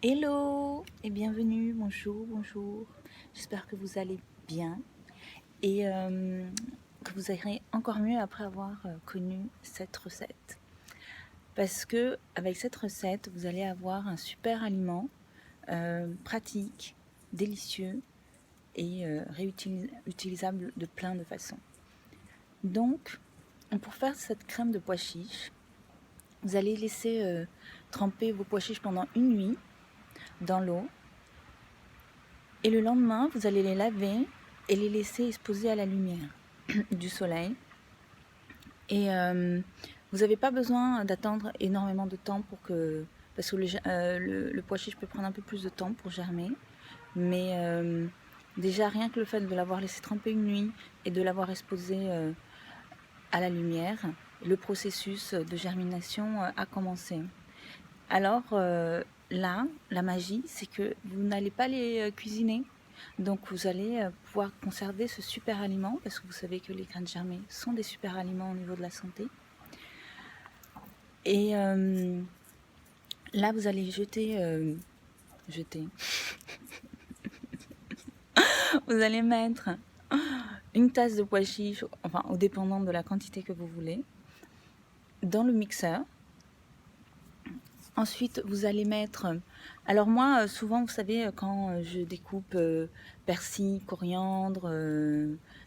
Hello et bienvenue, bonjour. J'espère que vous allez bien et que vous irez encore mieux après avoir connu cette recette. Parce que avec cette recette, vous allez avoir un super aliment pratique, délicieux et réutilisable de plein de façons. Donc, pour faire cette crème de pois chiches, vous allez laisser tremper vos pois chiches pendant une nuit dans l'eau. Et le lendemain, vous allez les laver et les laisser exposer à la lumière du soleil. Et vous n'avez pas besoin d'attendre énormément de temps pour que... Parce que le pois chiche peut prendre un peu plus de temps pour germer. Mais déjà, rien que le fait de l'avoir laissé tremper une nuit et de l'avoir exposé à la lumière, le processus de germination a commencé. Alors là, la magie, c'est que vous n'allez pas les cuisiner. Donc vous allez pouvoir conserver ce super aliment, parce que vous savez que les graines germées sont des super aliments au niveau de la santé. Et là, vous allez jeter... Vous allez mettre une tasse de pois chiches, enfin au dépendant de la quantité que vous voulez, dans le mixeur. Ensuite, vous allez mettre... Alors moi, souvent, vous savez, quand je découpe persil, coriandre,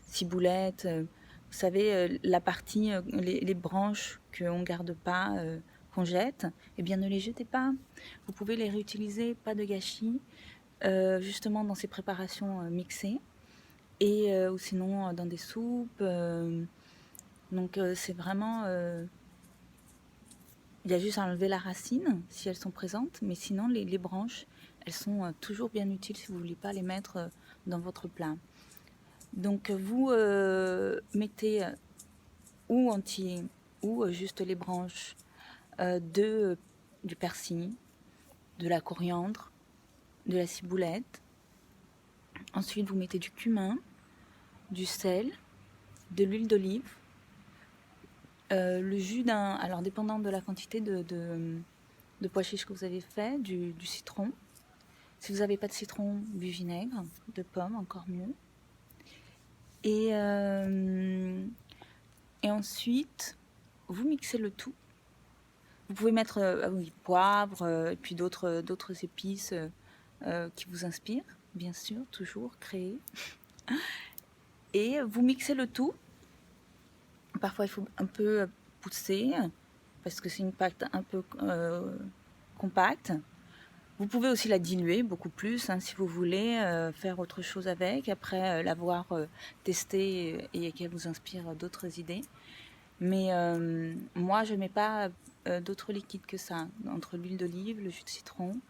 ciboulette, vous savez, la partie, les branches qu'on ne garde pas, qu'on jette, eh bien, ne les jetez pas. Vous pouvez les réutiliser, pas de gâchis, justement dans ces préparations mixées, et ou sinon dans des soupes. Donc, c'est vraiment... Il y a juste à enlever la racine, si elles sont présentes, mais sinon les branches, elles sont toujours bien utiles si vous ne voulez pas les mettre dans votre plat. Donc vous mettez ou entier ou juste les branches du persil, de la coriandre, de la ciboulette. Ensuite vous mettez du cumin, du sel, de l'huile d'olive, le jus d'un... Alors dépendant de la quantité de pois chiches que vous avez fait, du citron. Si vous n'avez pas de citron, du vinaigre, de pomme, encore mieux. Et ensuite, vous mixez le tout. Vous pouvez mettre poivre, et puis d'autres épices qui vous inspirent, bien sûr, toujours créer. Et vous mixez le tout. Parfois, il faut un peu pousser, parce que c'est une pâte un peu compacte. Vous pouvez aussi la diluer beaucoup plus si vous voulez faire autre chose avec, après l'avoir testée et qu'elle vous inspire d'autres idées. Mais moi, je ne mets pas d'autres liquides que ça, entre l'huile d'olive, le jus de citron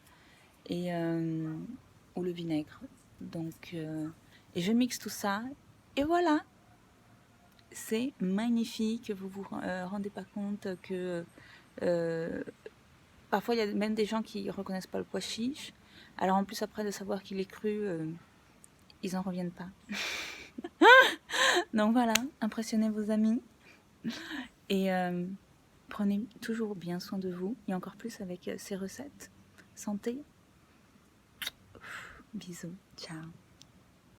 et, ou le vinaigre. Donc, et je mixe tout ça et voilà, c'est magnifique. Vous vous rendez pas compte que... parfois, il y a même des gens qui ne reconnaissent pas le pois chiche. Alors en plus, après de savoir qu'il est cru, ils n'en reviennent pas. Donc voilà, impressionnez vos amis. Et prenez toujours bien soin de vous. Et encore plus avec ces recettes. Santé. Bisous. Ciao.